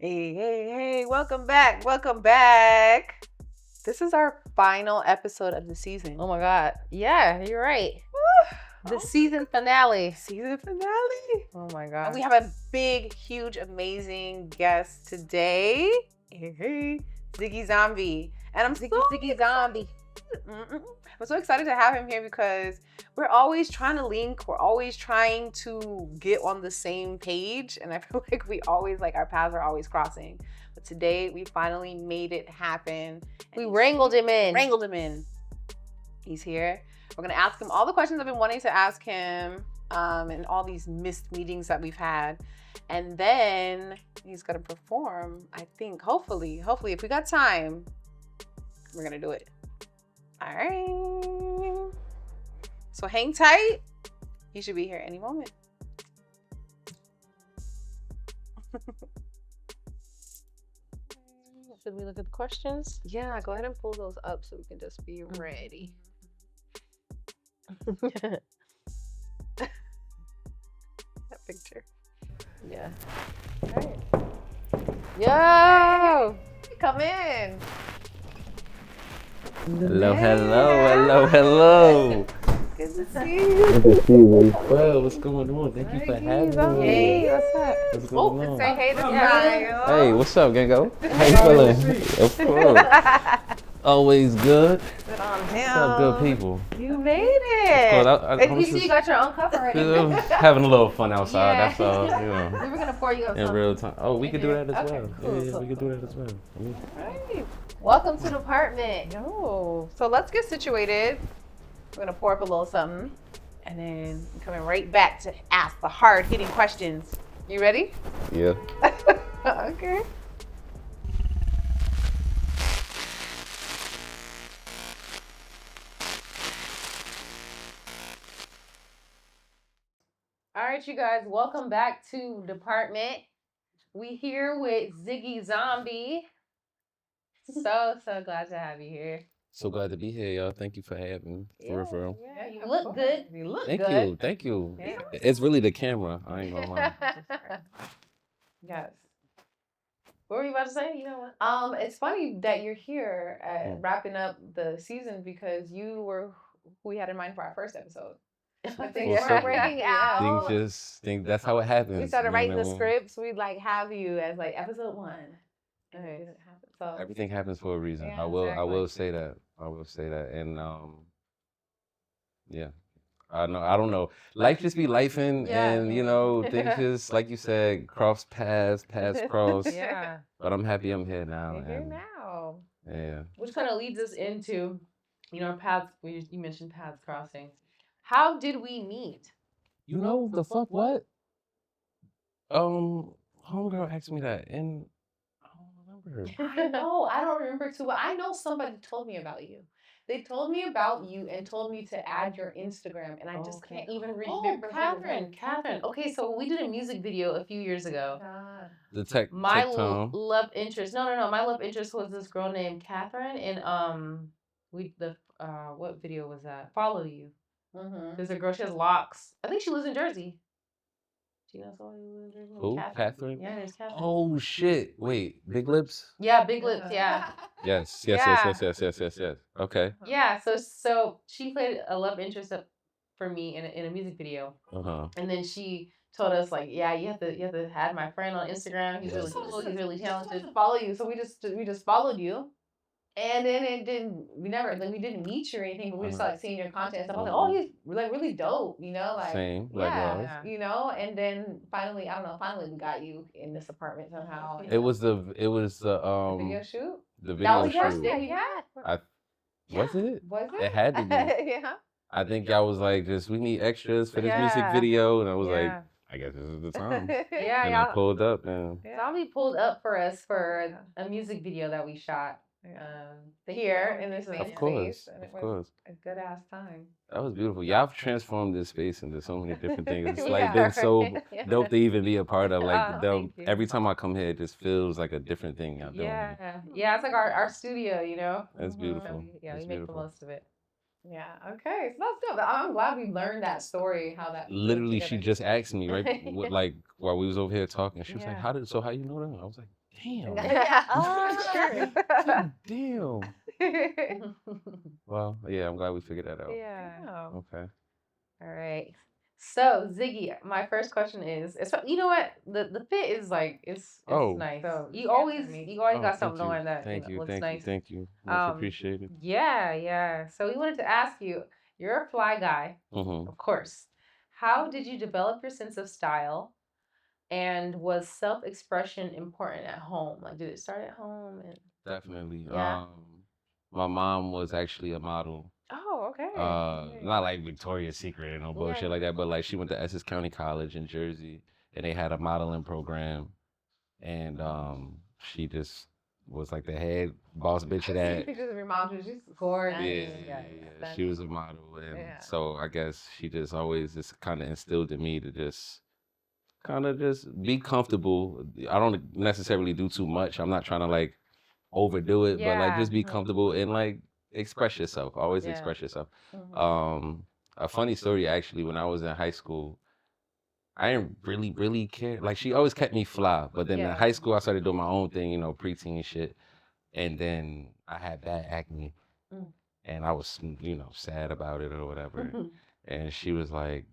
Hey, welcome back. Welcome back. This is our final episode of the season. Oh my God. Yeah, you're right. The season finale. Season finale. Oh my God. And we have a big, huge, amazing guest today. Hey, Ziggy Zombie. And I'm Ziggy Zombie. I'm so excited to have him here because we're always trying to link. We're always trying to get on the same page. And I feel like our paths are always crossing. But today we finally made it happen. We wrangled him in. He's here. We're going to ask him all the questions I've been wanting to ask him and all these missed meetings that we've had. And then he's going to perform, I think, hopefully, if we got time, we're going to do it. All right. So hang tight. He should be here any moment. Should we look at the questions? Yeah, go ahead and pull those up so we can just be ready. That picture. Yeah. All right. Yo! Hey, come in. Hello. Good to see you. Good to see you as well. What's going on? Thank you for having me. Hey, what's up? What's going on? Say hey to Kyle. Hey, what's up, Gango? How you feeling? Of course. Always good. Good on him. What's up, good people? You made it. And you see you got your own cup already. Having a little fun outside. Yeah. That's all. You know. We were going to pour you up In some. real time. Oh, we could do that as Okay, well. cool. Yeah, we could do that as well. Right. Welcome to the apartment. Yo. So let's get situated. We're gonna pour up a little something, and then we're coming right back to ask the hard-hitting questions. You ready? Yeah. Okay. All right, you guys, welcome back to Department. We here with Ziggy Zombie. So glad to have you here. So glad to be here, y'all. Thank you for having me. For real. Yeah, you look good. You look Thank good. you. Thank you. Yeah. It's really the camera. I ain't gonna lie. Yes. What were you about to say? You know what? It's funny that you're here wrapping up the season because you were who we had in mind for our first episode. When things Well, were so- breaking out. That's how it happens. We started you know writing what the I mean? scripts. We'd like have you as like episode 1. And it didn't happen. So Everything happens for a reason. Yeah, I will exactly. say that. I will say that. And yeah. I don't know. Life just be lifing Yeah. and you know, things just like you said, paths cross. Yeah. But I'm happy I'm here now. you're here and, now. Yeah. Which kind of leads us into, our paths. You mentioned paths crossing. How did we meet? You know the fuck what? Homegirl asked me that and I don't remember. I don't remember too well. I know somebody told me about you. They told me about you and told me to add your Instagram, and I just Okay. can't even Oh, remember. Catherine. Okay, so we did a music video a few years ago. The tech My tone. love interest. No. My love interest was this girl named Catherine, and what video was that? Follow You. Mm-hmm. There's a girl. She has locks. I think she lives in Jersey. Do you know somebody who lives in Jersey? Who? Catherine? Yeah, there's Catherine. Oh shit. Wait, Big Lips? Yeah, Big Lips. Yeah. Yes. Okay. Yeah. So she played a love interest for me in a music video, Uh-huh. and then she told us like, yeah, you have to add my friend on Instagram. He's really Yes. cool. He's really talented. Follow you, so we just followed you, and then we didn't meet you or anything, but we just started seeing your content. And I was like, oh, he's like really dope, like Same. Likewise. yeah, and then finally we got you in this apartment somehow. It was the video shoot. the That video was the first shoot. day we had. Was it? Was it? It had to be. Yeah. I think y'all was like, we need extras for this music Yeah. video, and I was like, Yeah. I guess this is the time. Yeah, And I y'all. pulled up, and Zombie pulled up for us for a music video that we shot. Here in this of main course, space, and it of was course, a good ass time. that was beautiful. Y'all have transformed this space into so many different things. It's We like have, been so right? dope to even be a part of. Like thank you. every time I come here, it just feels like a different thing y'all doing. Yeah, it's like our studio, That's beautiful. Yeah, That's we make the beautiful. most of it. Yeah. Okay. So that's good. I'm glad we learned that story. How that. Literally, she just asked me right, what, like while we was over here talking. She was like, Yeah. how you know them? I was like, damn. Yeah. God damn. Well, yeah, I'm glad we figured that out. Yeah. Okay. All right. So Ziggy, my first question is, you know what, the fit is like it's Oh. nice. So you Yeah, always for me. got something Thank you. on that Thank you. looks Thank you. nice. Thank you. Much appreciated. Yeah. So we wanted to ask you, you're a fly guy, Mm-hmm. of course. How did you develop your sense of style? And was self-expression important at home? Like, did it start at home? And Definitely. Yeah. My mom was actually a model. oh, okay. Not like Victoria's Secret and no bullshit Yeah. like that, but like she went to Essex County College in Jersey, and they had a modeling program, and she just was like the head boss bitch of that. Pictures of your mom, she's gorgeous. Yeah. She was a model, and Yeah. so I guess she just always just kind of instilled in me to just kind of just be comfortable. I don't necessarily do too much. I'm not trying to like overdo it, but like just be comfortable and like express yourself. Always Yeah. express yourself. Mhm. A funny story actually, when I was in high school, I didn't really care. Like she always kept me fly, but then in Yeah. high school I started doing my own thing, preteen shit, and then I had bad acne, Mm. and I was sad about it or whatever, and she was like,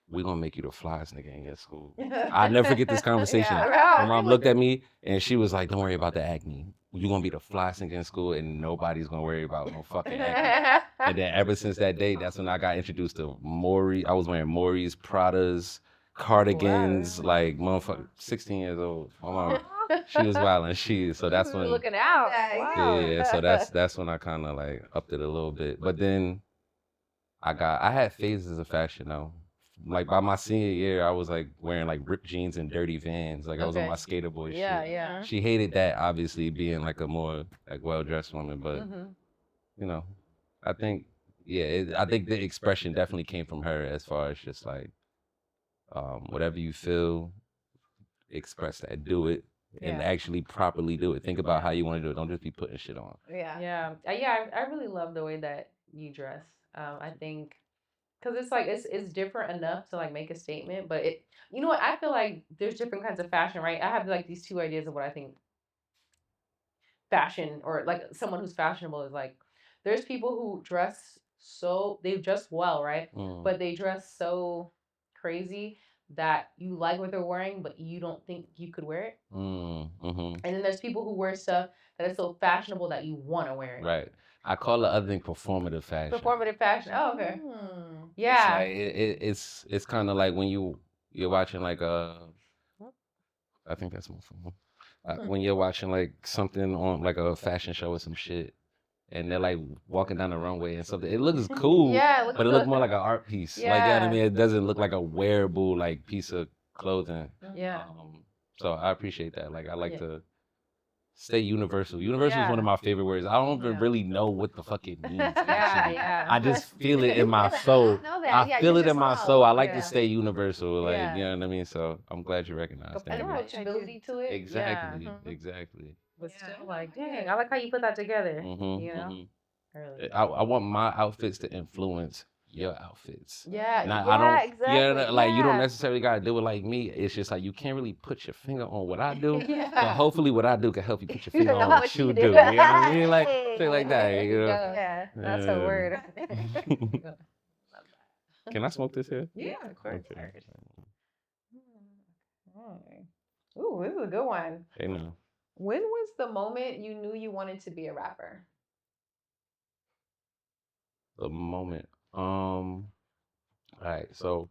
"We gonna make you the flyest nigga in your school." I never forget this conversation. Yeah. My mom looked at me and she was like, "Don't worry about the acne. You gonna be the flyest nigga in school, and nobody's gonna worry about no fucking acne." And then ever since that day, that's when I got introduced to Maury. I was wearing Maury's, Pradas, cardigans, like motherfucker. 16 years old. My mom, she was wilding. So that's when. looking out. Yeah. So that's when I kind of like upped it a little bit. But then I had phases of fashion though. Like by my senior year, I was like wearing like ripped jeans and dirty Vans. Like I was on Okay. my skater boy shit. Yeah. She hated that, obviously, being like a more like well dressed woman. But Mhm. I think I think the expression definitely came from her as far as just like whatever you feel, express that, do it, and actually properly do it. Think about how you want to do it. Don't just be putting shit on. Yeah. I really love the way that you dress. I think because it's like it's different enough to like make a statement, but you know what, I feel like there's different kinds of fashion, right? I have like these two ideas of what I think fashion or like someone who's fashionable is like. There's people who dress they dress well, right? But they dress so crazy that you like what they're wearing, but you don't think you could wear it. And then there's people who wear stuff that is so fashionable that you want to wear it. Right. I call the other thing performative fashion. Performative fashion. Oh, okay. It's Yeah. like it's kind of like when you're watching like I think that's my phone. When you're watching like something on like a fashion show or some shit, and they're like walking down the runway and something. It looks cool, Yeah, but it looks more like an art piece. Like, you know what I Yeah. mean? It doesn't look like a wearable like piece of clothing. Yeah. So I appreciate that. Like I like to stay universal. Universal is Yeah. one of my favorite words. I don't even really know what the fuck it means. Actually. Yeah. I just feel it in my soul. know that. I Yeah, feel you it in just my know. soul. I like Yeah. to stay universal. Like, Yeah. you know what I mean? So I'm glad you recognize that. And Yeah. approachability to it. Exactly. Yeah. Exactly. But still, like, dang, I like how you put that together. Mhm, You know? mhm. Really. I want my outfits to influence your outfits. Yeah. I don't. exactly. Yeah, like you don't Yeah. necessarily gotta do it like me. It's just like you can't really put your finger on what I do, Yeah. but hopefully what I do can help you put your You finger know on what what you you do. do. You know what I mean? Like shit like that. There You you know? go. Yeah. That's a word. Can I smoke this here? Yeah, of course. Okay. Okay. Ooh, this is a good one. Hey, no. When was the moment you knew you wanted to be a rapper? The moment. All right. So.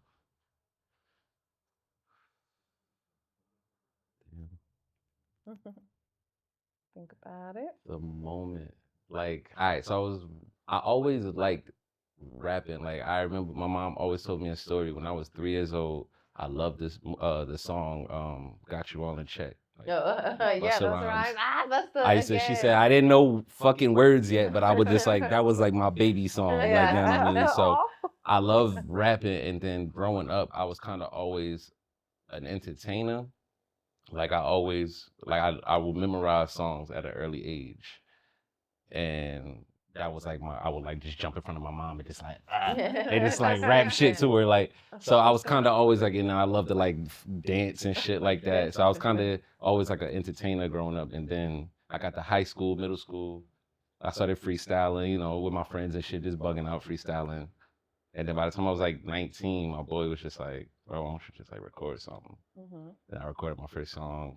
Think about it. The moment. Like, all right, so I always liked rapping. Like, I remember my mom always told me a story when I was 3 years old. I loved the song, Got You All in Check. Like, Yeah, Busta those Rhymes. rhymes. That's the. I used to, she said, I didn't know fucking words yet, but I would just like, that was like my baby song. Like, you know what I mean? So I love rapping. And then growing up, I was kind of always an entertainer. Like I always, like I would memorize songs at an early age. And that was like I would like just jump in front of my mom and just like, and just like rap shit to her. Like, so I was kind of always like, I love to like dance and shit like that. So I was kind of always like an entertainer growing up. And then I got to high school, middle school. I started freestyling, with my friends and shit, just bugging out freestyling. And then by the time I was like 19, my boy was just like, bro, why don't you just like record something? Then I recorded my first song.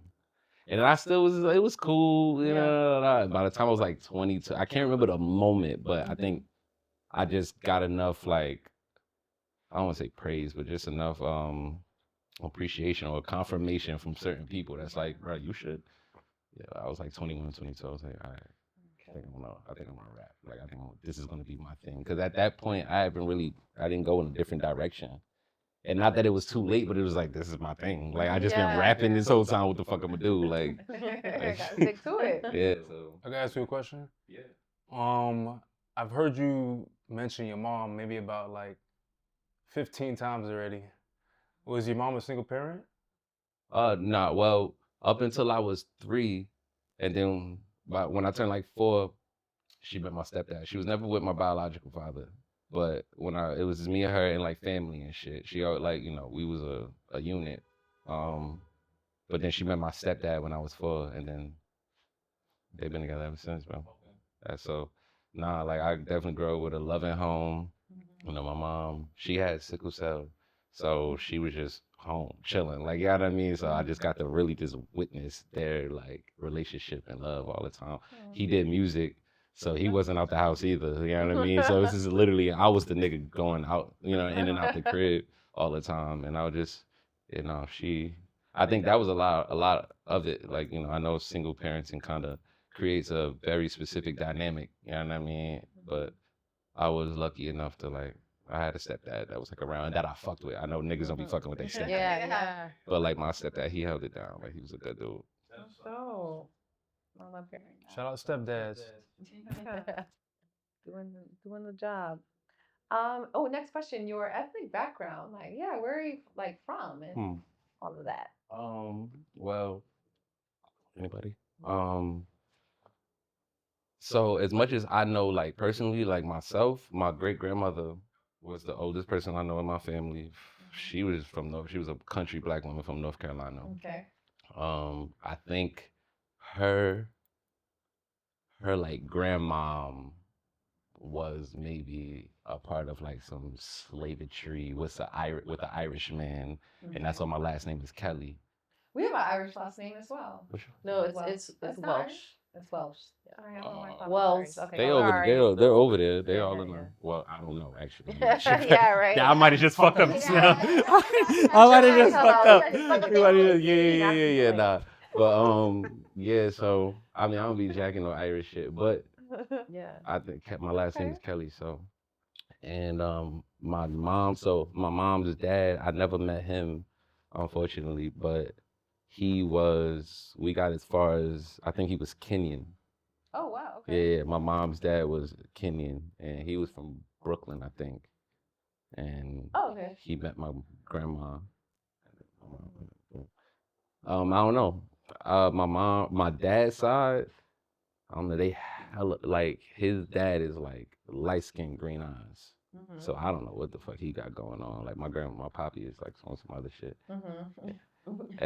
And I still it was cool, By the time I was like 22, I can't remember the moment, but I think I just got enough, like, I don't want to say praise, but just enough appreciation or confirmation from certain people that's like, bro, you should. Yeah, I was like 21, 22. I was like, all right, I think I'm gonna rap. Like, I think this is gonna be my thing. Because at that point, I didn't go in a different direction. And not that it was too late, but it was like, this is my thing. Like, I just been rapping this whole time. What the fuck I'm gonna do? Like, gotta stick to it. Yeah. So I can ask you a question. Yeah. I've heard you mention your mom maybe about like 15 times already. Was your mom a single parent? Nah. Well, up until I was 3, and then when I turned like 4, she met my stepdad. She was never with my biological father. But it was just me and her and like family and shit. She like, we was a unit. But then she met my stepdad when I was 4, and then they've been together ever since, bro. So, like I definitely grew up with a loving home. My mom, she had sickle cell, so she was just home chilling, like, you know what I mean. So I just got to really just witness their like relationship and love all the time. He did music. So he wasn't out the house either, you know what I mean? So this is literally, I was the nigga going out, in and out the crib all the time. And I was just, I think that was a lot of it. Like, I know single parenting kind of creates a very specific dynamic, you know what I mean? But I was lucky enough to like, I had a stepdad that was like around and that I fucked with. I know niggas don't be fucking with their stepdad. Yeah. But like my stepdad, he held it down. Like he was a good dude. So, I love hearing that. Shout out stepdads. Doing the job. Next question. Your ethnic background. Like, where are you like from and all of that? Well, anybody? So as much as I know, like personally, like myself, my great grandmother was the oldest person I know in my family. She was she was a country black woman from North Carolina. Okay. I think her like grandmom was maybe a part of like some slavery with the Irishman, and that's why my last name is Kelly. We have an Irish last name as well. No, it's Welsh. It's Welsh. Wells. Okay. They're over there. They all in there. Well, I don't know actually. Yeah, right. I might have just fucked up. Yeah. I might have just fucked up. Yeah. Nah. But yeah. So I mean, I don't be jacking no Irish shit, but Yeah. I think my last name is Kelly. So, and my mom's dad, I never met him, unfortunately, but we got as far as, I think he was Kenyan. Oh, wow. Okay. Yeah, my mom's dad was Kenyan, and he was from Brooklyn, I think. And okay. he met my grandma. I don't know. My dad's side, I don't know, they like, his dad is like light-skinned, green eyes. So I don't know what the fuck he got going on. Like my poppy is like on some other shit. I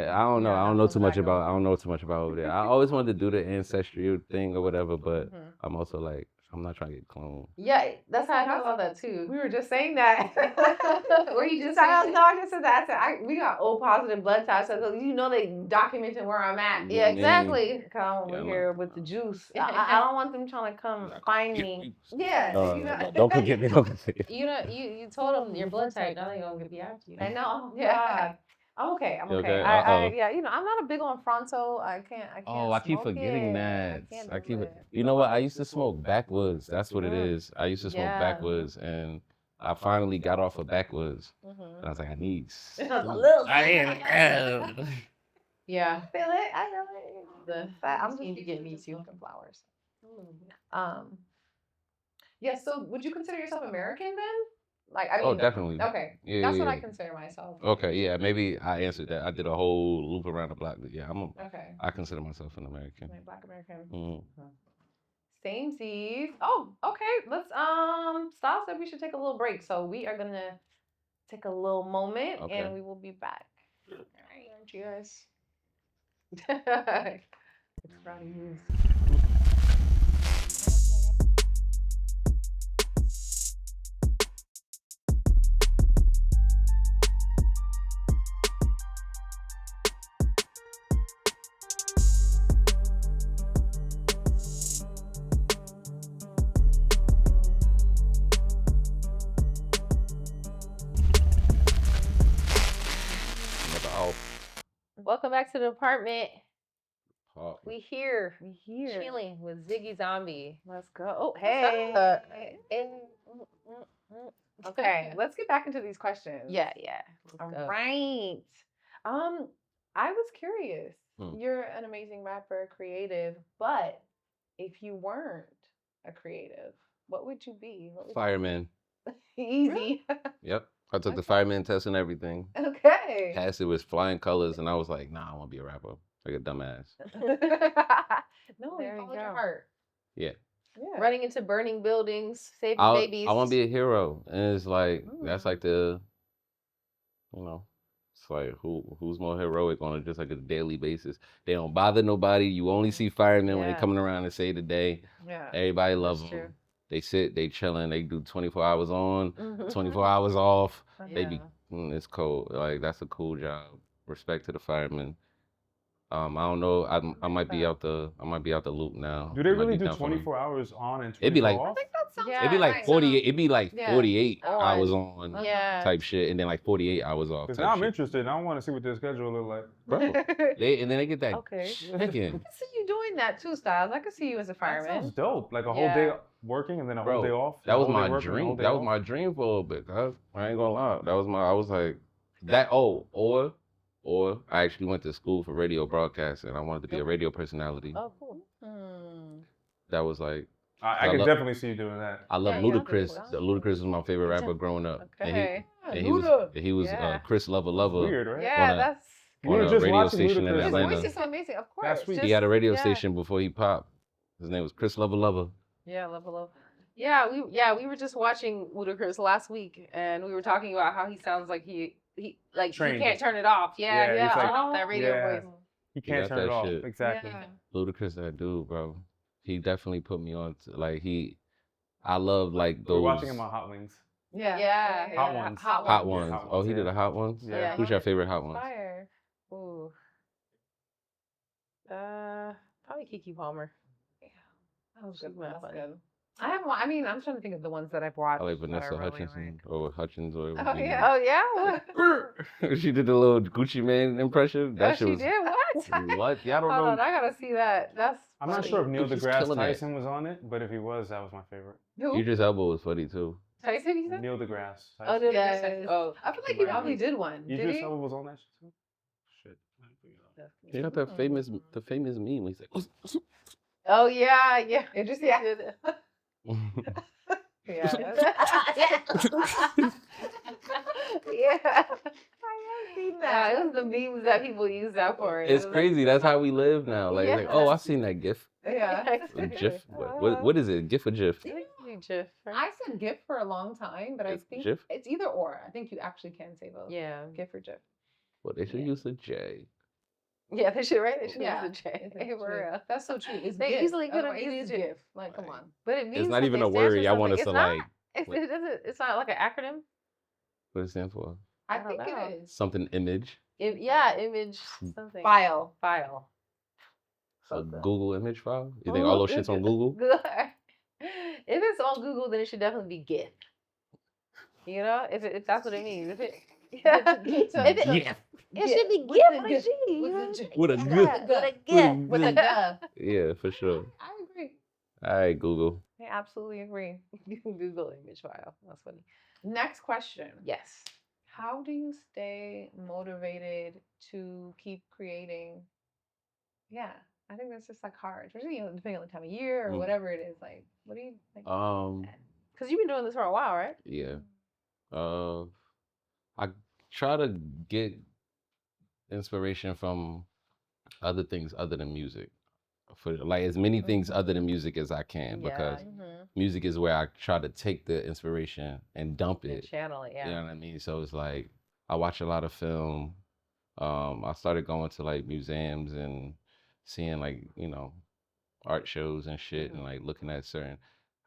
don't know. I don't know too much about over there. I always wanted to do the ancestry thing or whatever, but I'm also like, I'm not trying to get cloned. Yeah, that's how I feel about that too. We were just saying that. Were you just saying? No, I just said that. I said, we got O positive blood types, so they documented where I'm at. Yeah, exactly. Come over here with the juice. I don't want them trying to come find me. Yeah. Don't come get me. You told them your blood type. Now they gonna be after you. I know. Yeah. I'm okay. I'm okay. I'm not a big on Fronto. I can't. Oh, I keep forgetting that. I can't. You know what? I used to smoke backwoods. That's what it is. I used to smoke backwoods, and I finally got off of backwoods. And I was like, I need. Yeah. Feel it? I know it. I'm just need to get me too. Flowers. Yeah. So, would you consider yourself American then? Like, I mean, oh, definitely. Okay. Yeah, that's what I consider myself. Okay, yeah, maybe I answered that. I did a whole loop around the block, but yeah, Okay. I consider myself an American. Like Black American. Samesies. Oh, okay. Let's Styles said we should take a little break. So we are gonna take a little moment and we will be back. All right. Aren't you guys? It's Friday news. Welcome back to the apartment. We here. Chilling with Ziggy Zombie. Let's go. Oh, hey. Okay, let's get back into these questions. Yeah. All right. I was curious. You're an amazing rapper, creative, but if you weren't a creative, what would you be? Fireman. Easy. Really? Yep. I took the fireman test and everything. Okay. Passed it with flying colors, and I was like, nah, I want to be a rapper. Like a dumbass. No, There you you followed your go. heart. Yeah. Running into burning buildings, saving babies. I want to be a hero. And it's like, that's like the, it's like, who's more heroic on just like a daily basis? They don't bother nobody. You only see firemen when they coming around to save the day. Yeah. Everybody loves them. True. They sit, they chilling, they do 24 hours on, 24 hours off. They be, it's cold. Like, that's a cool job. Respect to the firemen. I don't know. I might be out the loop now. Do they really do 24 hours on and 24 it'd be like, off? I think that sounds it'd be like 48. It'd be like 48 On. hours on Yeah. type shit, and then like 48 hours off. Because Type now I'm shit. interested. I want to see what their schedule look like. Bro. And then they get that Okay. chicken. I can see you doing that too, Styles. I could see you as a That fireman. sounds dope. Like a whole day working and then a whole day off. That was a whole day my working, a whole dream. day That was off. my dream for a little bit, cuz. I ain't gonna lie. I was like, that, or I actually went to school for radio broadcasting, and I wanted to be a radio personality. Oh, cool. That was like, I can definitely see you doing that. I love Yeah, Ludacris. yeah. Ludacris was my favorite rapper growing up. Okay. And he was Chris Lover. Weird, right? Yeah, that's. We were on a just radio watching station in Ludacris. His Atlanta. voice is so amazing, of course. Last week. He had a radio station before he popped. His name was Chris Lover. Yeah, love. Yeah, we were just watching Ludacris last week, and we were talking about how he sounds like he Trained. he can't turn it off. Yeah, Yeah, he's like- that radio Yeah. voice. You can't got turn it that off. shit. Exactly. Yeah. Ludacris, that dude, bro. He definitely put me on. I love like those. We're watching him on Hot Wings. Yeah. Hot ones. Hot ones. Hot Oh, ones, he did yeah. a hot ones? Yeah. Who's your favorite hot ones? Fire. Ooh. Probably Keke Palmer. Yeah. That was good. That's good. I have. I mean, I'm trying to think of the ones that I've watched. I like Vanessa Hutchinson or Hutchins or. Oh yeah. She did the little Gucci Man impression. That shit she was. did what? What? Yeah, I don't Hold know. on, I gotta see that. That's. I'm not funny. sure if Neil Gucci's deGrasse killing that. Tyson was on it, but if he was, that was my favorite. Who? Idris Elba was funny too. Tyson, you said? Neil deGrasse Oh, Tyson. did Yes. Oh, I feel like he probably did one. Did Idris he? Elba was on that shit too? Shit. He got that famous meme. He's like, Oh yeah. It just yeah. Yeah. Yeah. I have seen that. It was the memes that people use that for. it's crazy. That's how we live now. Like, Yeah. like, oh, I seen that GIF. Yeah. A GIF. What is it? GIF or GIF? GIF. I said GIF for a long time, but I It's think GIF? it's either or. I think you actually can say both. Yeah. GIF or GIF. Well, they should use a J. Yeah, they should, right? They should Yeah. use the J. It's for real. That's so true. It's They GIF. easily could have Otherwise, it is used it. GIF. Like, come on. But it means It's not even a something. It stands word. for I want us something. to It's not. like. It doesn't. It's not like an acronym. What does it stand for? I don't think know. it is. Something image. Image something. File. File. A Okay. Google image file. You think all those shits on Google? Good. If it's on Google, then it should definitely be GIF. You know, if that's what it means. If it, yeah, GIF. it should be With GIF the with a GIF. G. you With know? the G. With a Yeah, GIF. with a GIF. With a duh. Yeah, for sure. I agree. All right, Google. I absolutely agree. You can Google image file. That's funny. Next question. Yes. How do you stay motivated to keep creating? Yeah, I think that's just like hard, especially depending on the time of year or whatever it is. Like, what do you think? Because you've been doing this for a while, right? Yeah. I try to get inspiration from other things other than music. for like as many things other than music as I can, because music is where I try to take the inspiration and dump it. Channel it, yeah. You know what I mean? So it's like I watch a lot of film. I started going to like museums and seeing like, you know, art shows and shit, and like looking at certain,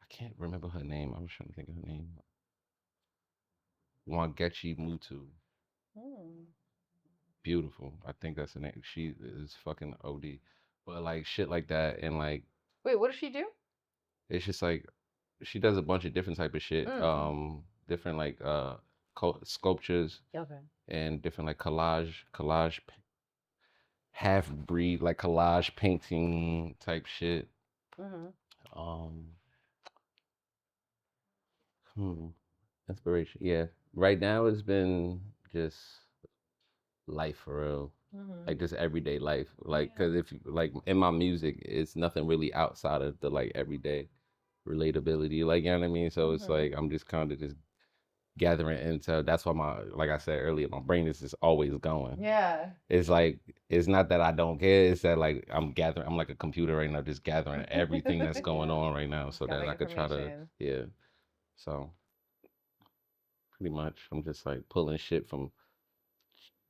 I can't remember her name. I was trying to think of her name. Wangechi Mutu. Beautiful. I think that's the name. She is fucking OD. But like shit like that, and like, wait, what does she do? it's just like she does a bunch of different type of shit. Different like sculptures. Okay. And different like collage half breed like collage painting type shit. Inspiration. Yeah. Right now it's been just life for real. Like just everyday life. Like, cause if you like in my music, it's nothing really outside of the like everyday relatability. Like, you know what I mean? So it's like I'm just kind of just gathering intel. That's why like I said earlier, my brain is just always going. Yeah. It's like, it's not that I don't care. It's that like I'm like a computer right now, just gathering everything that's going on right now, so that I could try to, So pretty much, I'm just like pulling shit from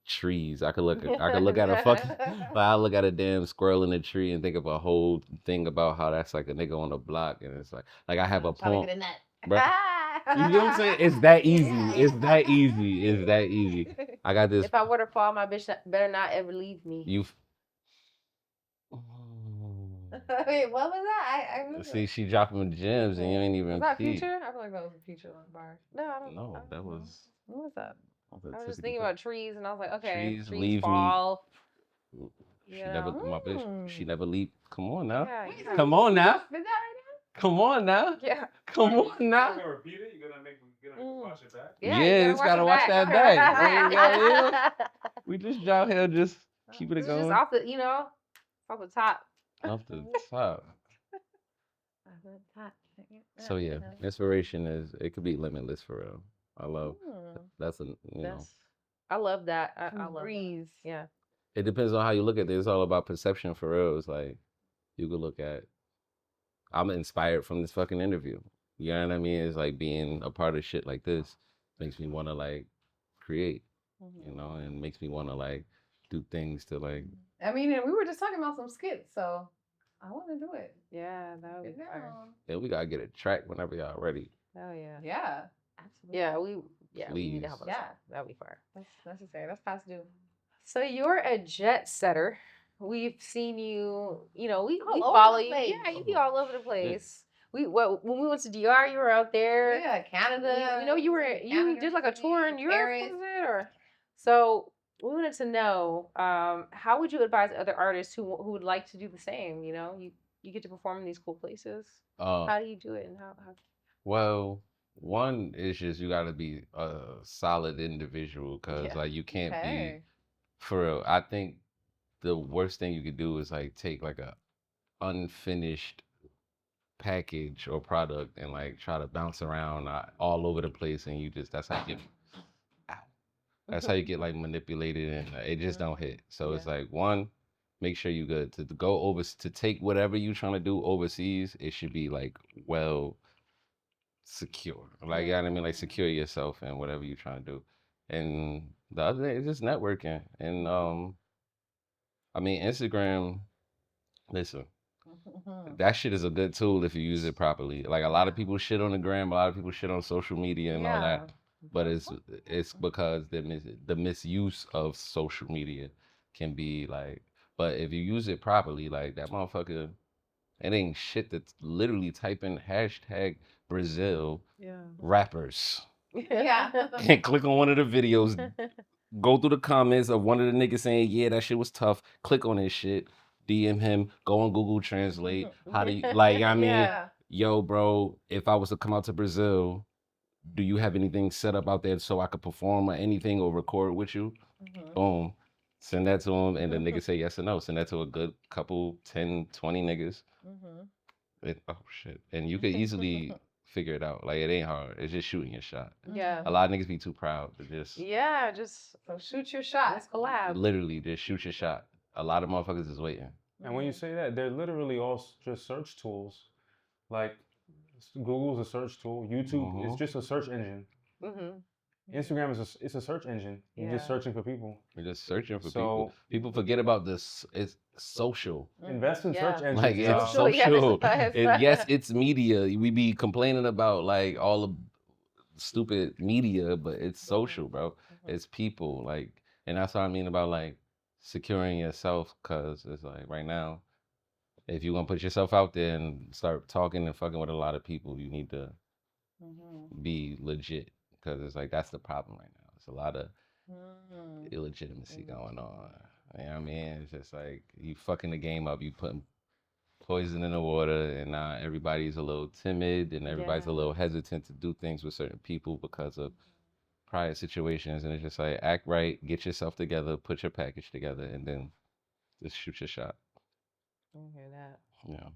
trees. I could look at a fucking, like I look at a damn squirrel in a tree and think of a whole thing about how that's like a nigga on the block, and it's like I have a poem. Bruh. You know what I'm saying? It's that easy. It's that easy. It's that easy. I got this. If I were to fall, my bitch better not ever leave me. Wait, what was that? I remember. See, she dropping gems and you ain't even. Was that Future? I feel like that was a Future bar. No, I don't. No, that was. What was that? I was just thinking about trees, and I was like, okay, trees leave fall. Me. She never, my bitch. She never leave. Come on now. Yeah. Come on now. Is that right now? Come on now. Yeah. Come on now. You're gonna repeat it. You're gonna watch it back. Yeah, it's gotta watch that back. We just out here just keeping it going. Just off the, off the top. Off the top. So yeah, inspiration it could be limitless for real. I love that's I love that. I love breeze. Yeah. It depends on how you look at it. It's all about perception for real. It's like you could look at. I'm inspired from this fucking interview. You know what I mean? It's like being a part of shit like this makes me want to like create, and makes me want to like do things to like. I mean, and we were just talking about some skits, so I want to do it. Yeah, that would be fun. Yeah, we gotta get a track whenever y'all ready. Oh yeah. Yeah. Absolutely. Yeah, we need to help us. Yeah, that'd be fun. That's necessary. That's past due. So you're a jet setter. We've seen you. We all follow over the you. place. Yeah, you be all over the place. When we went to DR, you were out there. Yeah, Canada. You did like a tour in Europe, was it? Or so we wanted to know, how would you advise other artists who would like to do the same? You get to perform in these cool places. How do you do it, and how? Well, one is just you got to be a solid individual, because like you can't be for real. I think the worst thing you could do is like take like a unfinished package or product and like try to bounce around all over the place, and that's how you get like manipulated, and it just don't hit. So it's like, one, make sure you good to go over to take whatever you trying to do overseas. It should be like well secure, like you know what I mean, like secure yourself and whatever you trying to do. And the other thing is just networking. And I mean, Instagram, listen, that shit is a good tool if you use it properly. Like a lot of people shit on the gram, a lot of people shit on social media and all that, but it's because the misuse of social media can be like. But if you use it properly, like that motherfucker, it ain't shit that's literally typing hashtag Brazil rappers. Yeah. And click on one of the videos, go through the comments of one of the niggas saying, yeah, that shit was tough. Click on this shit, DM him, go on Google Translate. How do you, like, I mean, yo, bro, if I was to come out to Brazil, do you have anything set up out there so I could perform or anything or record with you? Boom. Send that to him, and the nigga say yes or no. Send that to a good couple, 10, 20 niggas. Oh, shit. And you could easily figure it out. Like, it ain't hard. It's just shooting your shot. Yeah. A lot of niggas be too proud to just... Yeah, just shoot your shot. Let's collab. Literally, just shoot your shot. A lot of motherfuckers is waiting. And when you say that, they're literally all just search tools. Like Google's a search tool. YouTube is just a search engine. Instagram is it's a search engine. You're just searching for people. We're just searching for people. People forget about this. It's social. Invest in search engines. Like it's social. Yes, it's media. We be complaining about like all the stupid media, but it's social, bro. It's people. Like, and that's what I mean about like securing yourself, cause it's like right now, if you want to put yourself out there and start talking and fucking with a lot of people, you need to be legit, because it's like that's the problem right now. It's a lot of illegitimacy going on. You know what I mean? It's just like you fucking the game up, you putting poison in the water, and now everybody's a little timid and everybody's a little hesitant to do things with certain people because of prior situations. And it's just like, act right, get yourself together, put your package together, and then just shoot your shot. I hear that. Yeah.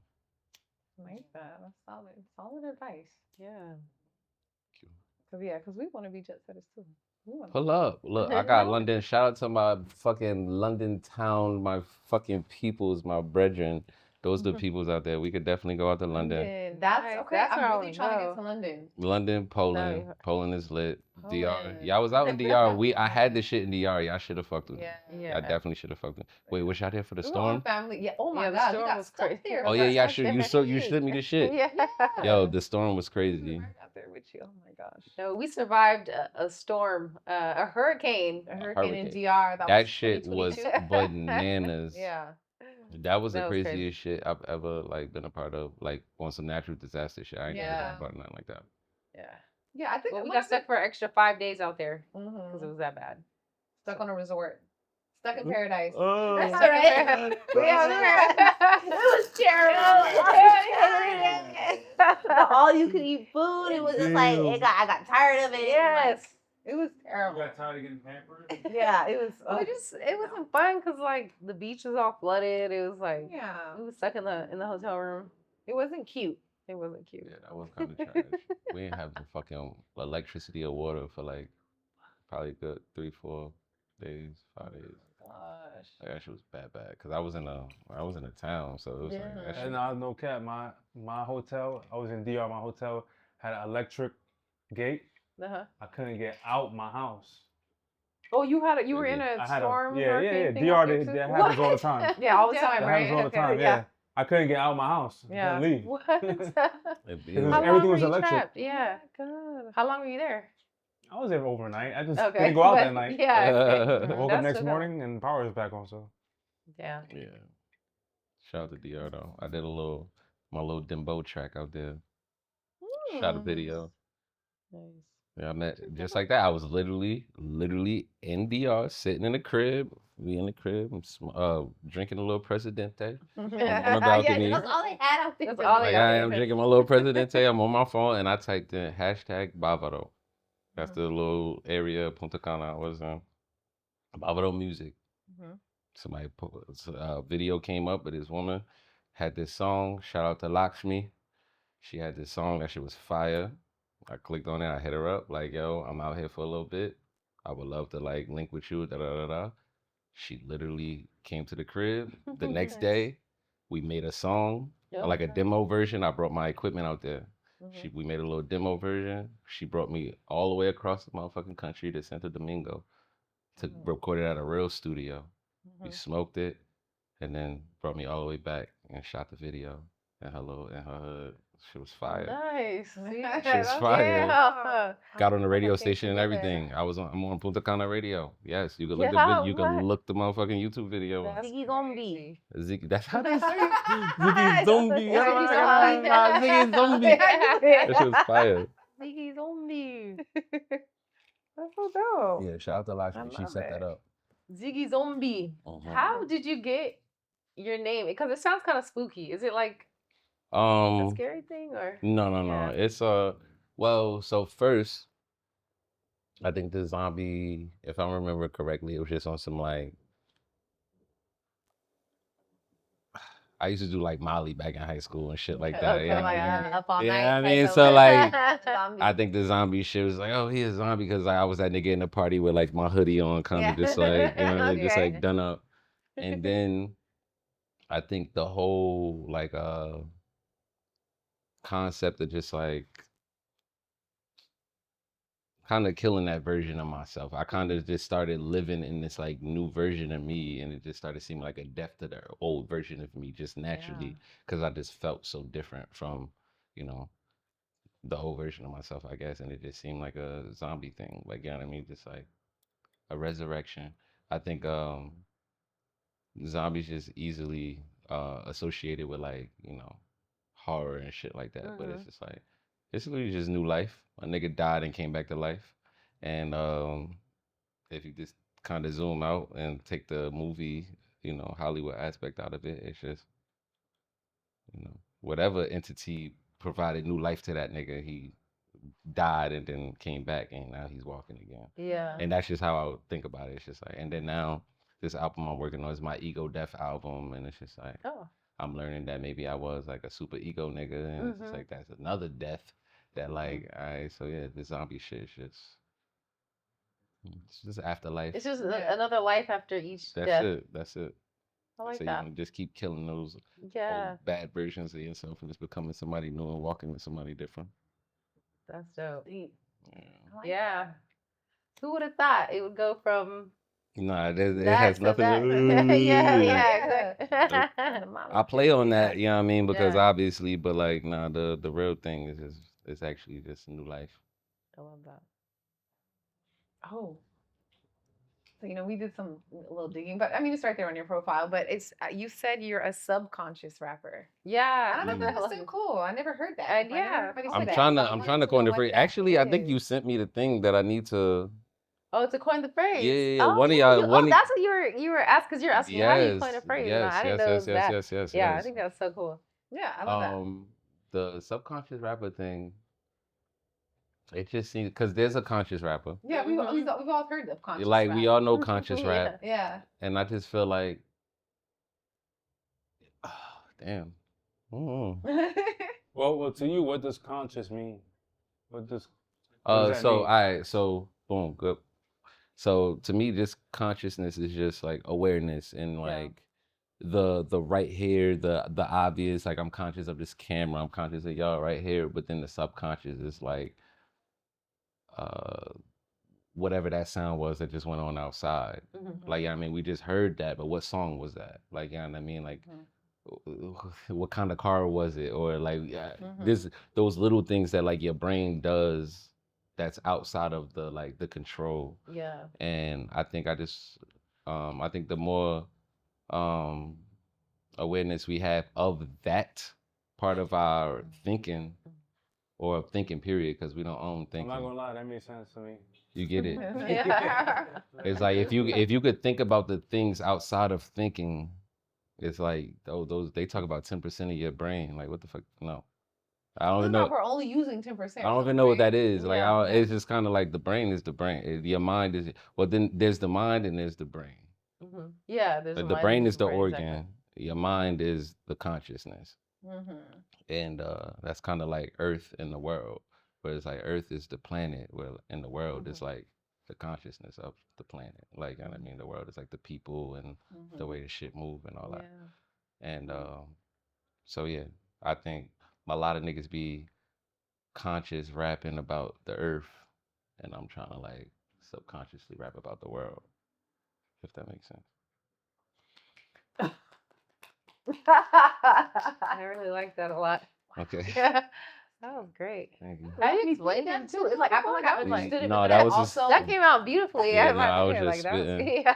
Like that. That's solid advice. Yeah. Because we want to be jet setters too. Pull up. Look, I got London. Shout out to my fucking London town, my fucking peoples, my brethren. Those are the peoples out there. We could definitely go out to London. That's Nice. okay. That's where I I'm really wanna trying to go. get to London. London, Poland. No. Poland is lit. DR. Poland. Yeah, I was out in DR. I had this shit in DR. Y'all should have fucked with me. Yeah. I definitely should have fucked with. Wait, was y'all there for the We were storm? all family. Yeah. Oh my Yeah, the God. We storm got was stuck crazy. there. Oh yeah, sure. You sent me the shit. Yeah. Yo, the storm was We crazy. were out there with you. Oh my gosh. No, we survived a storm, a hurricane. A hurricane in hurricane. DR. That was shit was 2022. bananas. Yeah. That was the That was craziest shit I've ever like been a part of. Like on some natural disaster shit. I ain't never done about nothing like that. Yeah. Yeah, I think Well, we got stuck for an extra 5 days out there because Mhm. it was that bad. Stuck on a resort. Stuck in paradise. Oh. That's Stuck in right. paradise. It was terrible. All you could eat food. It was just like I got tired of it. Yes. It was terrible. got tired of getting pampered? Yeah, it was. It wasn't fun because like the beach was all flooded. It was like Yeah, we was stuck in the hotel room. it wasn't cute. It wasn't cute. Yeah, that was kind of trash. We didn't have the fucking electricity or water for like probably good 3-4 days, 5 days. Gosh. Like, that shit was bad, cause I was in a town, so it was like that shit. And no cap, my hotel, I was in DR, my hotel had an electric gate. Uh-huh. I couldn't get out my house. Oh, you were in a I had storm. yeah. hurricane thing DR, out there, too? that happens all the time. Yeah, all the Yeah. time, That right? happens all the Okay. time, yeah. I couldn't get out my house. Yeah. Couldn't leave. What? It was- How everything long was were you electric. trapped? Yeah. God. How long were you there? I was there overnight. I just Okay. didn't go out But- that night. Yeah. Uh, Woke That's up next still morning and power was back on, so. Yeah. Yeah. Shout out to DR though. I did my little Dimbo track out there. Shot a video. Nice. Yeah, I met just like that. I was literally in DR, sitting in the crib. We in the crib, drinking a little Presidente. On the balcony. Yeah, that's all they had out there. That's all Like they I got. am drinking my little Presidente. I'm on my phone and I typed in #Bávaro. That's the little area of Punta Cana I was in. Bávaro music. Mhm. Somebody put a video came up, but this woman had this song. Shout out to Lakshmi. She had this song. That shit was fire. I clicked on it. I hit her up like, yo, I'm out here for a little bit. I would love to like link with you. Da da da da. She literally came to the crib. The next day, we made a song, like a demo version. I brought my equipment out there. We made a little demo version. She brought me all the way across the motherfucking country to Santo Domingo to record it at a real studio. We smoked it, and then brought me all the way back and shot the video in her hood. She was fire. Nice. Shit's fire. Yeah. Got on the radio came station and together. everything. I'm on Punta Cana radio. Yes, you can look Yeah, you can what? look the motherfucking YouTube video. That's Ziggy Zombie. Ziggy, that's how they say it. Ziggy Zombie. Ziggy Ziggy Zombie. That shit was fire. Ziggy Zombie. That's so dope. Yeah, shout out to Lakshmi. She love set it. that up. Ziggy Zombie. Mhm. How did you get your name? Because it sounds kind of spooky. Is it like a scary thing or? No. Yeah. It's well, so first, I think the zombie, if I remember correctly, it was just on some like I used to do like Molly back in high school and shit like that. Okay, Yeah, like, up all Yeah, night. I mean, type so, of- like, Zombie. I think the zombie shit was like, oh, he a zombie because like, I was that nigga in the party with like my hoodie on, kind of Yeah. just like, you know, just Okay. like done up. And then I think the whole like concept of just like kind of killing that version of myself. I kind of just started living in this like new version of me, and it just started seeming like a death to the old version of me just naturally because I just felt so different from, you know, the old version of myself, I guess, and it just seemed like a zombie thing. Like, you know what I mean? Just like a resurrection. I think zombies just easily associated with like, you know, horror and shit like that. But it's just like it's literally just new life. A nigga died and came back to life. And if you just kind of zoom out and take the movie, you know, Hollywood aspect out of it, it's just, you know, whatever entity provided new life to that nigga, he died and then came back and now he's walking again. Yeah. And that's just how I would think about it. It's just like, and then now this album I'm working on is my ego death album, and it's just like, I'm learning that maybe I was like a super ego nigga, and it's just like that's another death that like, alright, so yeah, the zombie shit is it's just afterlife. It's just another life after each That's death. it. That's it. I like so that. you know, just keep killing those Yeah. old bad versions of yourself and just becoming somebody new and walking with somebody different. That's dope. Yeah. Who would have thought it would go from Nah, it that has to nothing that? to Yeah, exactly. I play on that, you know what I mean? Because obviously, but like, nah, the real thing is just it's actually just new life. I love that. Oh. So, you know, we did some little digging, but I mean, it's right there on your profile. But it's you said you're a subconscious rapper. Yeah, I don't know. That's so cool. I never heard that. And yeah, I'm trying to coin the phrase. Actually, I think you sent me the thing that I need to. Oh, to coin the phrase. Yeah. Oh, one of y'all. that's what you were asking. Because you're asking how do you coin a phrase? Yes, I didn't know it was that. yes. Yeah, I think that's so cool. Yeah, I love that. The subconscious rapper thing. It just seems because there's a conscious rapper. Yeah, we've all heard of conscious like rap. we all know conscious rap. Yeah. And I just feel like, damn. Well, to you, what does conscious mean? What does so boom, good. So to me, just consciousness is just like awareness and like the right here, the obvious. Like I'm conscious of this camera, I'm conscious of y'all right here, but then the subconscious is like whatever that sound was that just went on outside. Like, I mean, we just heard that, but what song was that? Like, you know what I mean? Like, what kind of car was it? Or like, those little things that like your brain does that's outside of the like the control. Yeah. And I think I think the more awareness we have of that part of our thinking or thinking period, because we don't own thinking. I'm not gonna lie, that makes sense to me. You get it? It's like if you could think about the things outside of thinking, it's like those they talk about 10% of your brain. Like what the fuck? No. I don't even know. We're only using 10%. I don't even know what that is. Like it's just kind of like the brain is the brain. Your mind is then there's the mind and there's the brain. Yeah, there's the brain is the organ. Exactly. Your mind is the consciousness. And that's kind of like Earth in the world, where it's like Earth is the planet, where in the world is like the consciousness of the planet. Like, you know what I mean? The world is like the people and the way the shit move and all that. And so yeah, I think a lot of niggas be conscious rapping about the Earth, and I'm trying to like subconsciously rap about the world, if that makes sense. I really like that a lot. Okay. Yeah, that was great. Thank you. How do you explain that too? It's like I feel like I understood it. No, but that was also, just that came out beautifully. Yeah, I was just that was, spitting. yeah.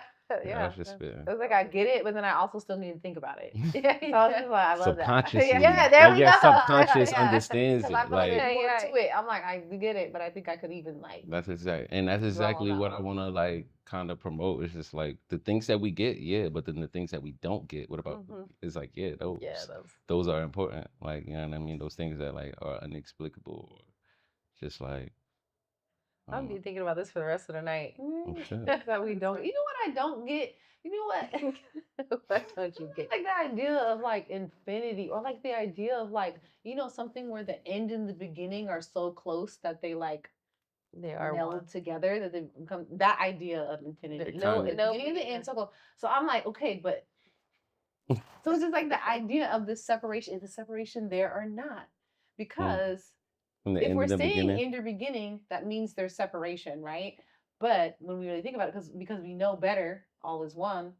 I was just spitting. It was like I get it, but then I also still need to think about it. So I was just like, I love Subconsciously. that. Yeah, there we go. Subconscious understands it. I feel Like more to it. I'm like, I get it, but I think I could even like. that's exactly what I want to like kind of promote. It's just like the things that we get, yeah, but then the things that we don't get. What about? It's like those are important. Like, you know what I mean? Those things that like are inexplicable, or just like. I'll be thinking about this for the rest of the night. That we don't. You know what I don't get? You know what? What don't you get? Like the idea of like infinity, or like the idea of like, you know, something where the end and the beginning are so close that they like they are meld together, that they become that idea of infinity. No, beginning and the end so close. So I'm like, okay, but So it's just like the idea of the separation. Is the separation there or not? Because From the if end we're to the saying beginning. in the beginning, that means there's separation, right? But when we really think about it, because we know better, all is one.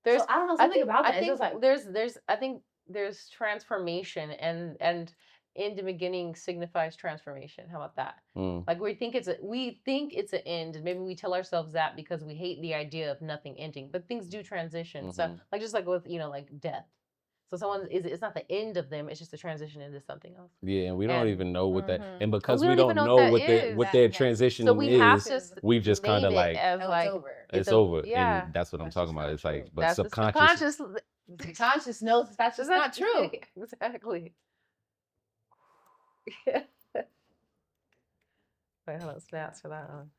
There's So I don't know I something think about I that. It's think just like there's I think there's transformation and in the beginning signifies transformation. How about that? Like we think it's an end, and maybe we tell ourselves that because we hate the idea of nothing ending. But things do transition. So like just like with like death. So someone it's not the end of them; it's just a transition into something else. Yeah, and we don't even know what that, and because we we don't even don't know know what what that their is. transition So we have is, to we just kind of name it like as like it's over. it's over, Yeah. and that's what I'm That's talking just about. not It's like, true. but That's subconscious. The conscious knows that's just not true. Exactly. Wait, hold on, snaps for that one.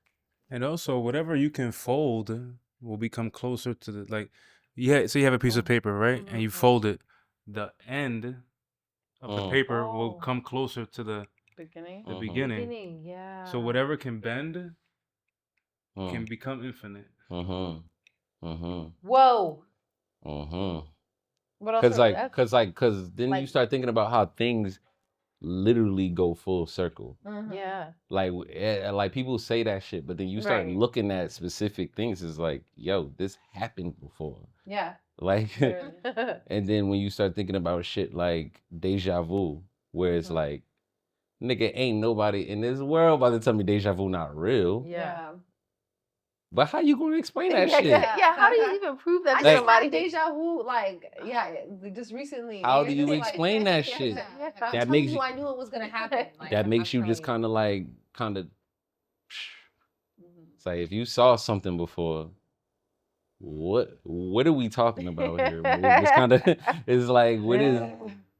And also, whatever you can fold will become closer to the like. Yeah, so you have a piece of paper, right? And you fold it. The end of the paper will come closer to the Beginning. beginning. Yeah. So whatever can bend can become infinite. Whoa. What else? Cause then you start thinking about how things literally go full circle. Yeah. Like people say that shit, but then you start Right. looking at specific things. It's like, yo, this happened before. Yeah. Like, and then when you start thinking about shit like deja vu, where it's like, nigga, ain't nobody in this world about to tell me deja vu not real. Yeah. But how you gonna explain that shit? Yeah. How do you even prove that I to just somebody? had deja vu, just recently. How do It's you like- explain that shit? I'm That telling makes you, you I knew it was gonna happen. Like, that makes you I'm just telling kind of. It's like if you saw something before, what are we talking about here? It's kind of it's like what is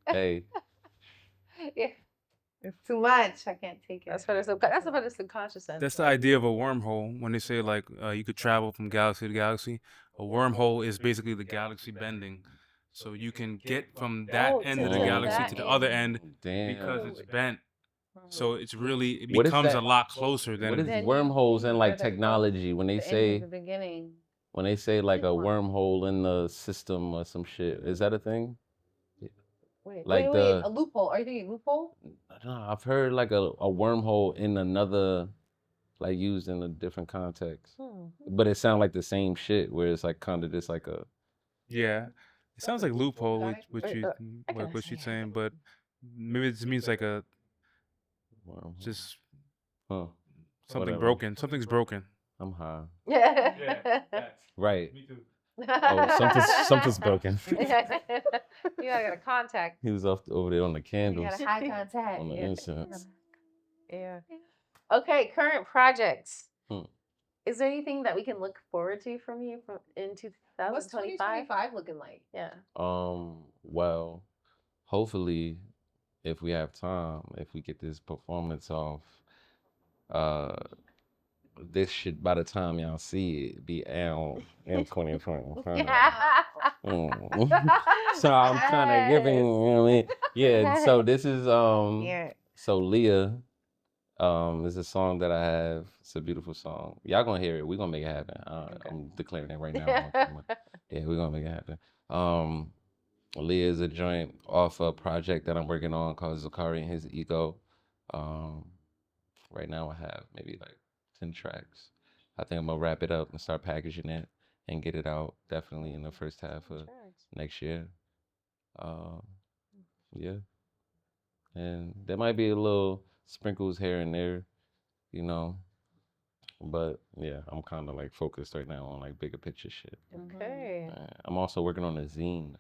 hey. Yeah. It's too much. I can't take it. That's for the subconscious end. That's the idea of a wormhole. When they say like you could travel from galaxy to galaxy, a wormhole is basically the galaxy bending. So you can get from that end of the galaxy to the other end because it's bent. So it What is becomes that? a lot closer than What is wormholes in like technology when they say the beginning. like a wormhole in the system or some shit? Is that a thing? Like Wait, a loophole. Are you thinking loophole? No, I've heard like a wormhole in another, like used in a different context, but it sounds like the same shit where it's like kind of just like a yeah. It sounds like loophole, what she's saying, but maybe it means like a wormhole. just Huh. something Whatever. broken. Something's broken. I'm high. Yeah. Right. Me too. Oh, something's broken. You gotta get a contact. He was over there on the candles, You got a high contact. on the incense. Yeah. Okay, current projects. Hmm. Is there anything that we can look forward to from you in 2025? What's 2025 looking like? Yeah. Well, hopefully, if we have time, if we get this performance off, this should, by the time y'all see it, be out in 2025. So I'm kind of giving, you know what I mean? Yeah, so this is, so Leah, is a song that I have. It's a beautiful song. Y'all gonna hear it. We're gonna make it happen. I'm declaring it right now on camera. Yeah, we're gonna make it happen. Leah is a joint off a project that I'm working on called Zakari and His Ego. Right now I have maybe like 10 tracks. I think I'm gonna wrap it up and start packaging it and get it out definitely in the first half of next year. Yeah. And there might be a little sprinkles here and there, you know. But yeah, I'm kind of like focused right now on like bigger picture shit. Okay. I'm also working on a zine.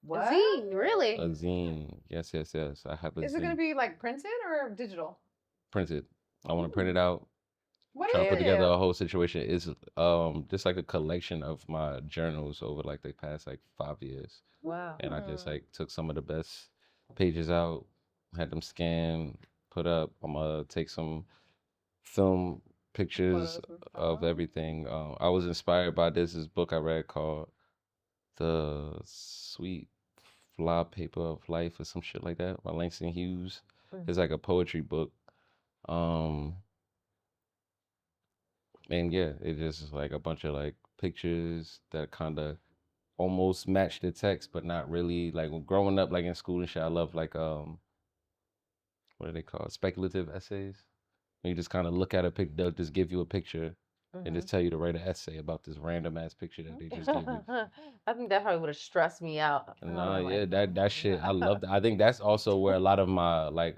What? A zine, really? A zine. Yes. I have a zine. Is it gonna be like printed or digital? Printed. I want to print it out. What Trying is to put it? together a whole situation. Is just like a collection of my journals over like the past like 5 years. Wow. And I just like took some of the best pages out, had them scanned, put up. I'm gonna take some film pictures of everything. I was inspired by this book I read called The Sweet Fly Paper of Life or some shit like that by Langston Hughes. It's like a poetry book. And yeah, it just is like a bunch of like pictures that kind of almost match the text, but not really. Like growing up, like in school and shit, I love like what are they called? Speculative essays. You just kind of look at a pic. They'll just give you a picture and just tell you to write an essay about this random ass picture that they just give you. I think that probably would have stressed me out. No, yeah, that shit. I love that. I think that's also where a lot of my like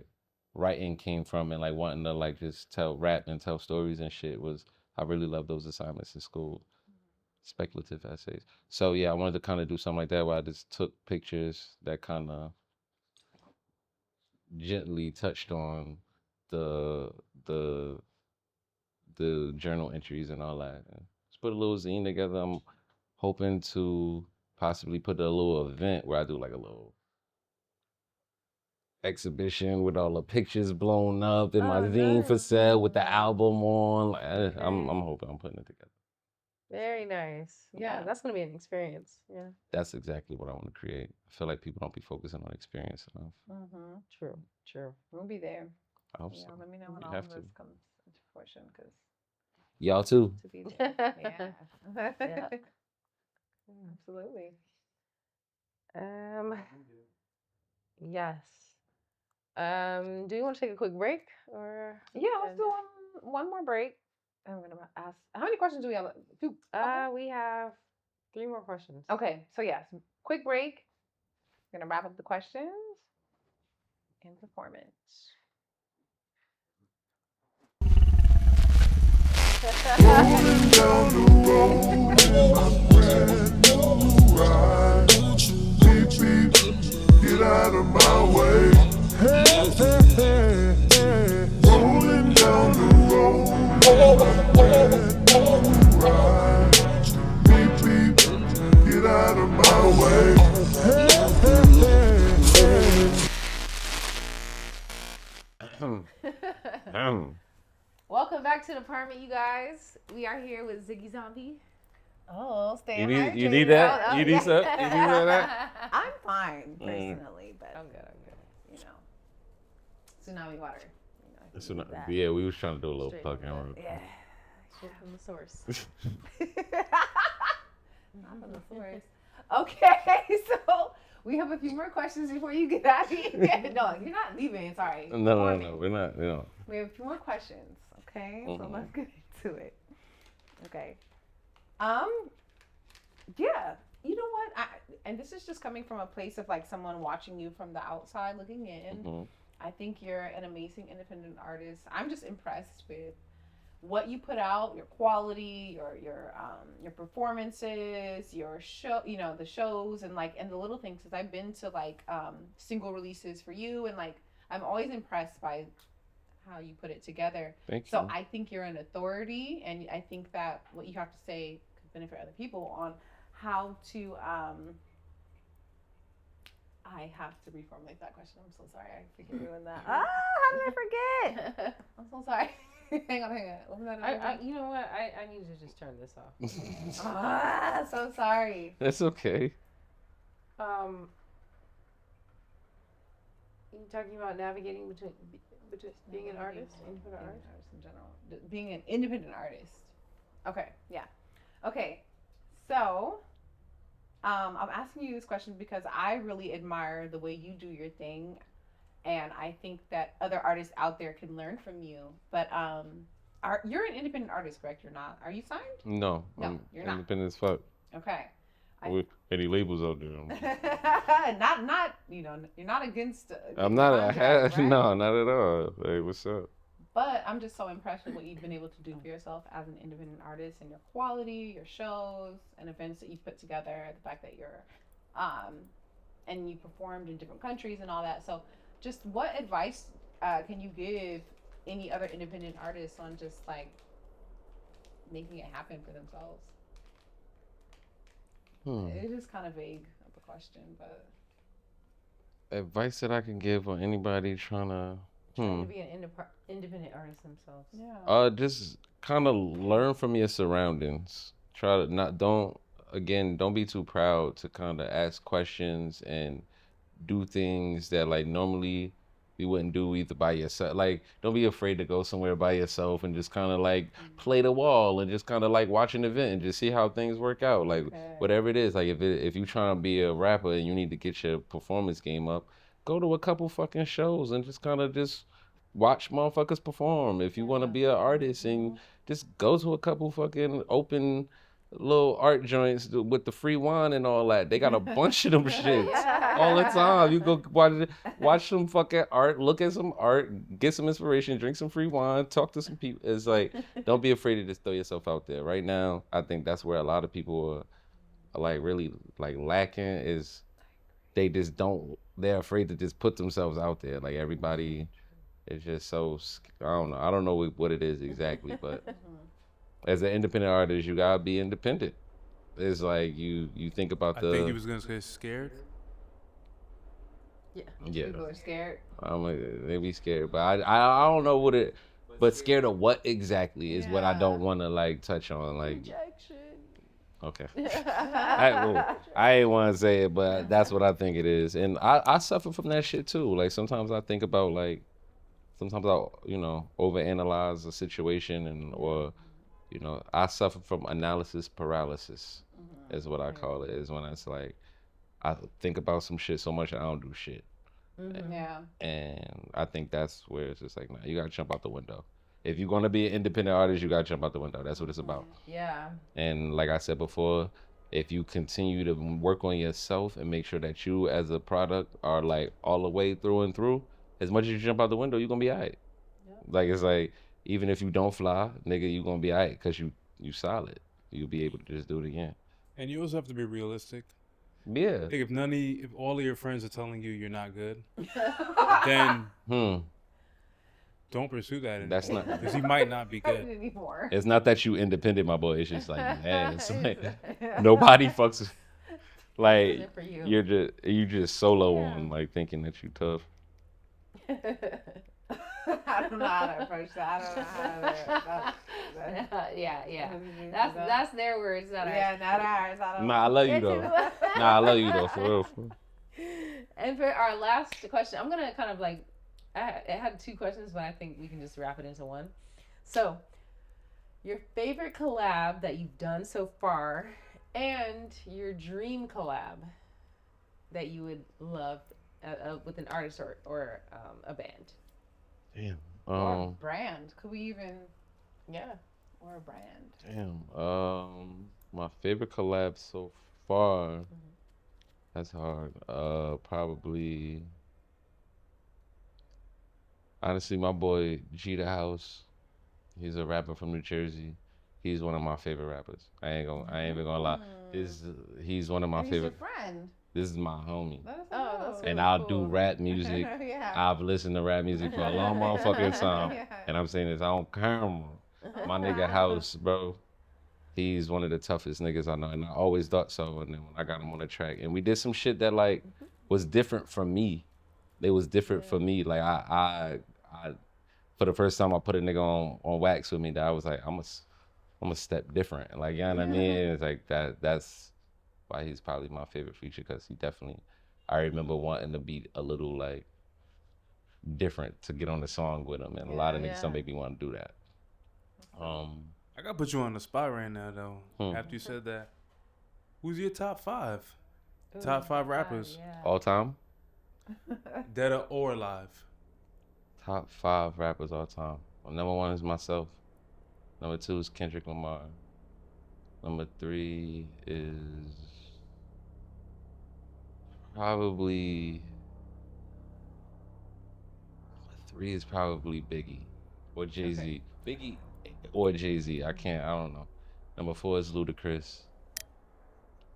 writing came from, and like wanting to like just rap and tell stories and shit was. I really love those assignments in school, speculative essays. So yeah, I wanted to kind of do something like that where I just took pictures that kind of gently touched on the the the journal entries and all that. Just put a little zine together. I'm hoping to possibly put a little event where I do like a little exhibition with all the pictures blown up in my zine for sale with the album on. Like, I'm hoping I'm putting it together. Very nice. Yeah, that's gonna be an experience. Yeah. That's exactly what I want to create. I feel like people don't be focusing on experience enough. True. True. We'll be there. I hope so. Let me know when You all have of to. this comes into fruition, because Y'all too. to be there. Yeah. Yeah. Absolutely. Yes. Do you want to take a quick break or? Yeah, let's do one more break. I'm gonna ask. How many questions do we have? Two. We have 3 more questions. Okay, so yes, quick break. We're gonna wrap up the questions and performance. Rolling down the road in my brand new ride. Beep, beep, get out of my way. Hey, hey, hey, hey. Rolling down the road in my brand new ride. Beep, beep, get out of my way. Hey, hey, hey. Welcome back to the apartment, you guys. We are here with Ziggy Zombie. Oh, stay You hydrated. need that? You need some? You need that? I'm fine personally, but I'm good. you know, tsunami water. So yeah, we was trying to do a little Straight plug in. Yeah. Straight from the source. Not from the source. Okay, so we have a few more questions before you get out of here. No, you're not leaving. Sorry. No, we're not. We have a few more questions. Okay, so let's get into it. Okay. Yeah. You know what? And this is just coming from a place of like someone watching you from the outside looking in. I think you're an amazing independent artist. I'm just impressed with what you put out, your quality, your performances, your show, the shows and the little things. Cause I've been to like single releases for you, and like I'm always impressed by how you put it together. Thank you. So I think you're an authority, and I think that what you have to say could benefit other people on how to. I have to reformulate that question. I'm so sorry. I freaking ruined that. How did I forget? I'm so sorry. hang on. What was that? You know what? I need to just turn this off. So sorry. That's okay. You talking about navigating between being an artist, independent artist in general, being an independent artist. Okay. Yeah. Okay. So, I'm asking you this question because I really admire the way you do your thing, and I think that other artists out there can learn from you. But you're an independent artist, correct? You're not. Are you signed? No, I'm you're not. Independent as fuck. Okay. With any labels out there? not. You're not against. I'm not. Right? No, not at all. Hey, what's up? But I'm just so impressed with what you've been able to do for yourself as an independent artist, and your quality, your shows, and events that you've put together. The fact that you're, and you performed in different countries and all that. So, just what advice can you give any other independent artists on just like making it happen for themselves? It is kind of vague of a question, but advice that I can give on anybody trying to be an independent artist themselves. Yeah. Just kind of learn from your surroundings. Try to don't be too proud to kind of ask questions and do things that like normally you wouldn't do either by yourself. Like, don't be afraid to go somewhere by yourself and just kind of like play the wall and just kind of like watch an event and just see how things work out. Like, whatever it is. Like, if you trying to be a rapper and you need to get your performance game up, go to a couple fucking shows and just kind of just watch motherfuckers perform. If you want to be an artist and just go to a couple fucking open little art joints with the free wine and all that. They got a bunch of them shits all the time. You go watch some fucking art, look at some art, get some inspiration, drink some free wine, talk to some people. It's like, don't be afraid to just throw yourself out there. Right now, I think that's where a lot of people are like really like lacking is they just don't, they're afraid to just put themselves out there. Like everybody is just so, I don't know what it is exactly, but as an independent artist, you gotta be independent. It's like you think about the. I think he was gonna say scared. Yeah. People are scared. I'm like, they be scared, but I don't know what it. But scared of what exactly is what I don't want to like touch on. Like. Rejection. Okay. I ain't want to say it, but that's what I think it is, and I suffer from that shit too. Like sometimes I think about like, sometimes I'll overanalyze a situation or. I suffer from analysis paralysis, is what I call it. Is when it's like, I think about some shit so much I don't do shit. Yeah. And I think that's where it's just like, nah, you gotta jump out the window. If you're gonna be an independent artist, you gotta jump out the window. That's what it's about. Yeah. And like I said before, if you continue to work on yourself and make sure that you as a product are like all the way through and through, as much as you jump out the window, you're gonna be all right. Yep. Like it's like, even if you don't fly, nigga, you gonna be all right because you solid. You'll be able to just do it again. And you also have to be realistic. Yeah. I think if all of your friends are telling you you're not good, then don't pursue that anymore. That's not because you might not be good anymore. It's not that you independent, my boy. It's just like, man, it's like nobody fucks with, like you just solo on like thinking that you tough. I don't know how to approach that. I don't know how to. Yeah. That's their words, not ours. Yeah, not ours. I don't. Nah, I love you though. I love you though, for real. And for our last question, I'm gonna kind of like, I had two questions, but I think we can just wrap it into one. So, your favorite collab that you've done so far, and your dream collab that you would love with an artist or a band. Damn. Or a brand. Could we even? Yeah. Or a brand. Damn. My favorite collab so far. That's hard. Probably. Honestly, my boy G the House. He's a rapper from New Jersey. He's one of my favorite rappers. I ain't even gonna lie. He's one of my favorite. Your friend. This is my homie. That's and I'll do rap music. I've listened to rap music for a long motherfucking time. And I'm saying this on camera. My nigga House, bro. He's one of the toughest niggas I know. And I always thought so. And then when I got him on the track. And we did some shit that like was different from me. It was different for me. Like I for the first time I put a nigga on wax with me that I was like, I'm a step different. Like, you know what I mean? It's like that's why he's probably my favorite feature, because he definitely, I remember wanting to be a little like different to get on the song with him, and a lot of niggas don't make me want to do that. I gotta put you on the spot right now though. After you said that, who's your top five? Top five rappers all time? Dead or alive? Top 5 rappers all time. Well, number 1 is myself. Number 2 is Kendrick Lamar. Number 3 is probably Biggie or Jay-Z. Biggie or Jay-Z. I don't know. Number 4 is Ludacris.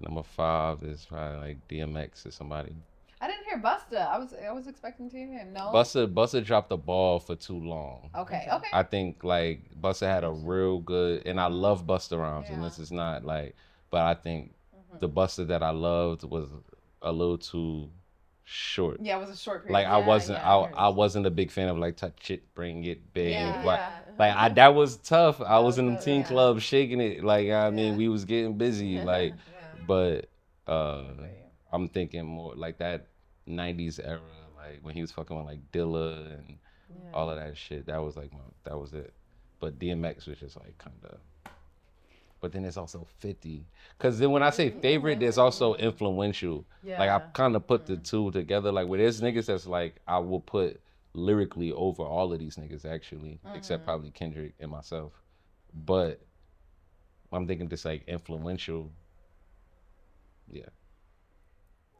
Number 5 is probably like DMX or somebody. I didn't hear Busta. I was expecting to hear him. No. Busta dropped the ball for too long. Okay. I think like Busta had a real good, and I love Busta Rhymes, and this is not like, but I think the Busta that I loved was a little too short. Yeah, it was a short period. Like I wasn't a big fan of like touch it, bring it big. Like that was tough. I was in the teen club shaking it. Like I mean, we was getting busy. Like, but I'm thinking more like that 90s era, like when he was fucking with like Dilla and all of that shit. That was like that was it. But DMX was just like kind of. But then it's also 50. Because then when I say favorite, there's also influential. Yeah. Like I kind of put the two together. Like where there's niggas that's like I will put lyrically over all of these niggas actually, except probably Kendrick and myself. But I'm thinking just like influential. Yeah.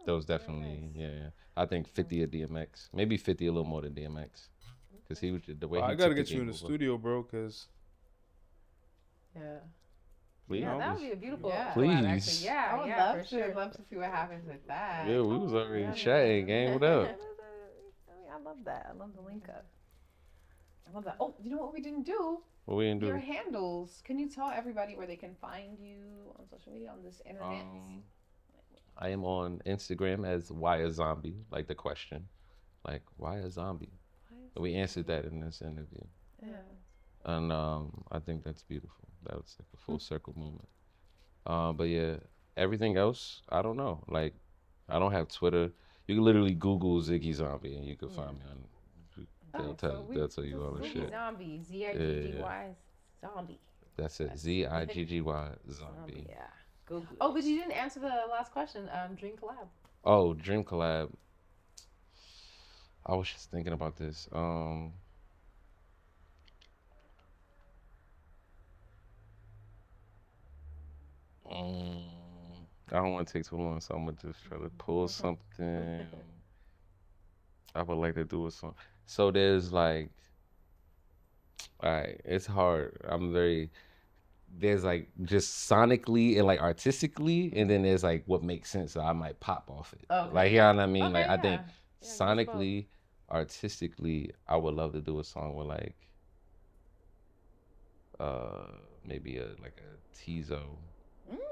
Those definitely, yeah. I think 50 of DMX. Maybe 50 a little more than DMX. Because he was the way he I gotta took the get you in the game over. studio, bro, because Yeah. Please. Yeah, that would be a beautiful Yeah. collab, Please. actually. Yeah, I would yeah, love for to. sure. I'd love to see what happens with that. Yeah, we was already yeah, chatting, gang. What up? I love that. I love the link up. I love that. Oh, you know what we didn't do? What we didn't do? Your handles. Can you tell everybody where they can find you on social media, on this internet? I am on Instagram as why a zombie, like the question. Like, why a zombie? We answered that in this interview. Yeah. And I think that's beautiful. That was like a full circle moment. But yeah, everything else, I don't know. Like, I don't have Twitter. You can literally Google Ziggy Zombie and you can find me on. They'll tell you all the Ziggy shit. Zombie. Ziggy Zombie. That's it. Ziggy Zombie. Yeah. Google. Oh, but you didn't answer the last question. Dream collab. Oh, dream collab. I was just thinking about this. I don't want to take too long, so I'm gonna just try to pull something. I would like to do a song. So there's like, all right, it's hard. There's like just sonically and like artistically, and then there's like what makes sense. So I might pop off it. Okay. Like, you know what I mean? Okay, Like, I think yeah, sonically, artistically, I would love to do a song with like, maybe like a Tizo.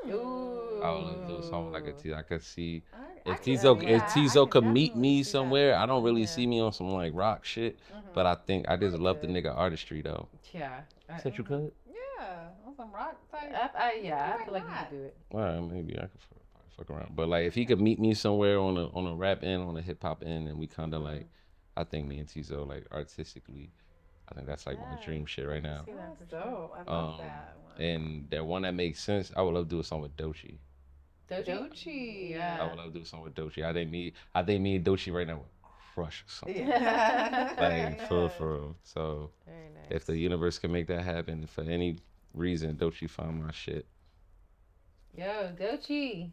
Ooh. I would love to do a song with like a Tizo. I could see I if can Tizo see if that. Tizo I could can meet definitely me see that. somewhere. I don't really Yeah. see me on some like rock shit, but I think I just love the nigga artistry though. Yeah. Said you could? Yeah. On some rock type. I feel like you not? could do it. Well, maybe I could probably fuck around. But like if he could meet me somewhere on a rap end, on a hip hop end, and we kind of like, I think me and Tizo like artistically, I think that's like my dream shit right now. That's dope. I love that one. And that one that makes sense, I would love to do a song with Doechii. Doechii. I Yeah. would love to do a song with Doechii. I think me and Doechii right now would crush something. Yeah. Like for real. So Very nice. if the universe can make that happen, for any reason, Doechii found my shit. Yo, Doechii.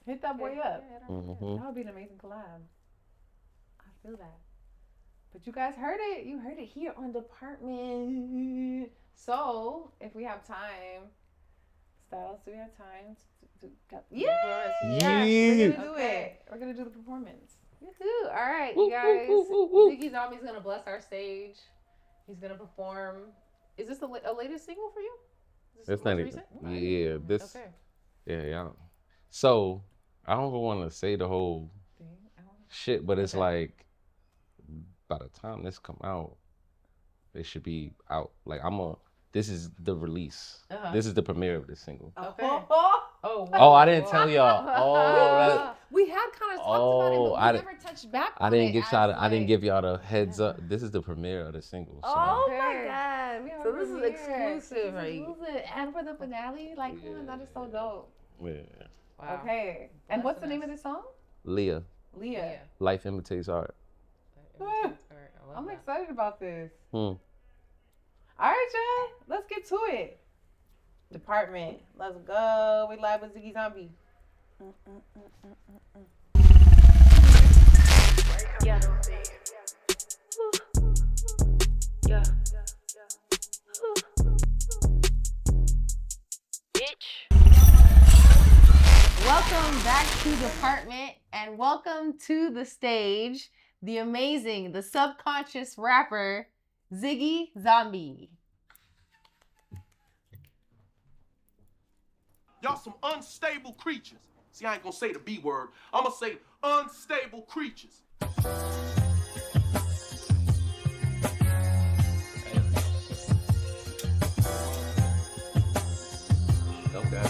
Hit that boy up. Mhm. That would be an amazing collab. I feel that. But you guys heard it. You heard it here on Department. So, if we have time, Styles, do we have time to yeah. Yeah. We're gonna do it. We're gonna do the performance. Woohoo. All right, Woo, you guys. woo, woo, woo, woo. Ziggy Zombie's gonna bless our stage. He's gonna perform. Is this a latest single for you? Is this It's the not most even. recent? Yeah, this. Okay. Yeah. So I don't even want to say the whole I don't- shit, but it's Okay. like by the time this come out, it should be out. Like this is the release. Uh-huh. This is the premiere of this single. Okay. Oh, Oh, Oh, I didn't tell y'all. Oh, we had kind of talked about it, Oh, but I we di- never touched back I on didn't it give as, y'all. I didn't like- give y'all the heads up. This is the premiere of the single. So. Oh my Okay. god! We have So a this is premiere. exclusive, This is right? exclusive. And for the finale, like, man, that is so dope. Yeah. wow. Okay. And what's the name of this song? Leah, Leah. life imitates art. I'm excited about this. Hmm. All right, y'all. Let's get to it. Department. Let's go. We live with Ziggy Zombie. Yeah. Yeah. Bitch. Welcome back to Department and welcome to the stage, the amazing, the subconscious rapper, Ziggy Zombie. Y'all some unstable creatures. See, I ain't gonna say the B word. I'm gonna say unstable creatures. Okay.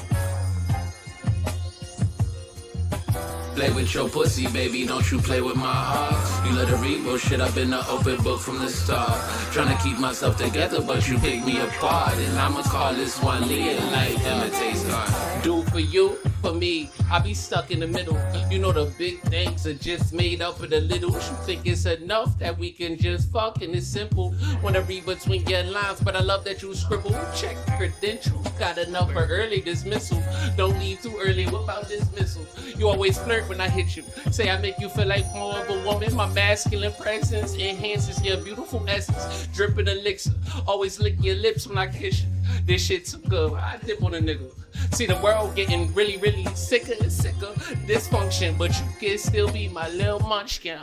Play with your pussy, baby, don't you play with my heart. You let her read bullshit, I've been an open book from the start. Tryna keep myself together, but you pick me apart. And I'ma call this one Leah like imitate scar. Do for you, for me, I be stuck in the middle. You know the big things are just made up of the little. You think it's enough that we can just fuck and it's simple. Wanna read between your lines, but I love that you scribble. Check credentials, got enough for early dismissal. Don't leave too early, what about dismissal? You always flirt when I hit you. Say I make you feel like more of a woman. My masculine presence enhances your beautiful essence. Dripping elixir, always lick your lips when I kiss you. This shit too good, I dip on a nigga. See the world getting really, really sicker and sicker. Dysfunction, but you can still be my little munchkin.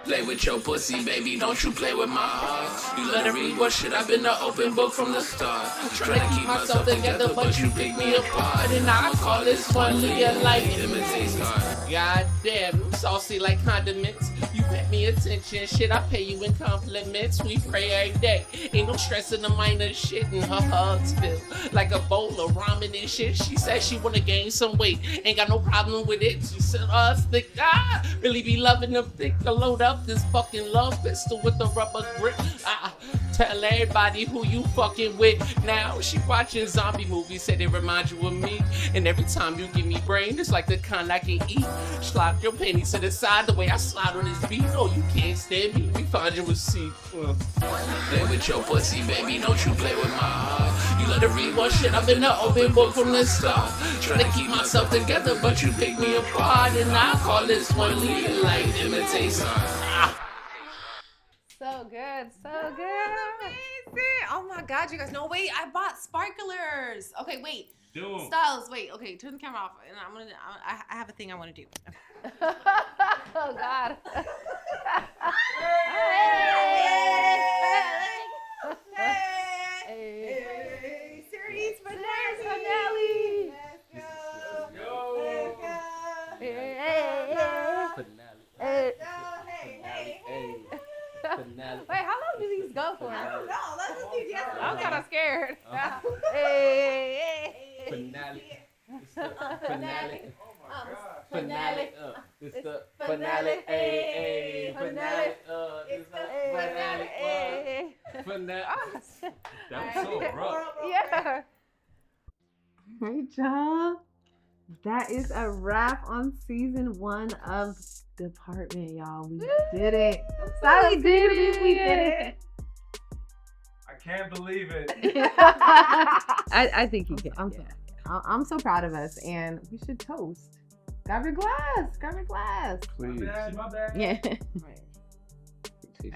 Play with your pussy, baby, don't you play with my heart. You let her read what shit, I've been an open book from the start. Trying to keep myself together, but you pick me apart. And I call this one Leah like imitate scar. God damn, you saucy like condiments. You pay me attention, shit, I pay you in compliments. We pray every day, ain't no stress in the minor shit. And her hugs feel like a bowl of ramen and shit. She said she wanna gain some weight, ain't got no problem with it. She said, thick, really be loving them thick. To load up this fucking love pistol with a rubber grip. Tell everybody who you fucking with. Now she watching zombie movies, said they remind you of me. And every time you give me brain, it's like the kind I can eat. Slide your panties to the side the way I slide on this beat. Oh, you can't stand me, we find you a seat. Play with your pussy, baby, don't you play with my heart. You let her read one shit, I've been an open book from the start. Trying to keep myself together, but you pick me apart. And I call this one Leah like imitate scar. So good, so good. Amazing. Oh my God, you guys. No, wait, I bought sparklers. Okay, wait. Styles, wait. Okay, turn the camera off. And I have a thing I want to do. Okay. Oh God. Hey, series finale. Let's go. Wait, how long do these go for? I don't know. Let's just do yes. I'm kind of scared. Finale. It's the Finale. finale. It's the finale. Hey, finale. It's the finale. Finale. That was so rough. Yeah. All right, y'all. That is a wrap on season 1 of Department, y'all. We did it. We did it. We did it. I can't believe it. I think you can. I'm so proud of us, and we should toast. Grab your glass. Grab your glass. Please. My bad. Yeah.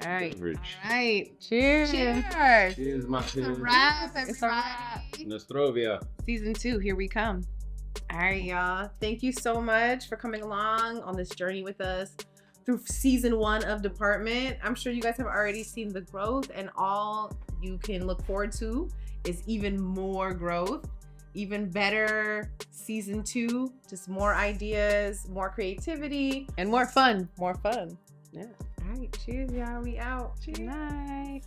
All right. All right. Cheers. Cheers, my It's a friend. wrap, It's a wrap. everybody. Nostrovia. Season 2, here we come. All right, y'all. Thank you so much for coming along on this journey with us through season 1 of Department. I'm sure you guys have already seen the growth, and all you can look forward to is even more growth, even better season 2, just more ideas, more creativity, And more fun. more fun. Yeah. All right. Cheers, y'all. We out. Cheers. Good night.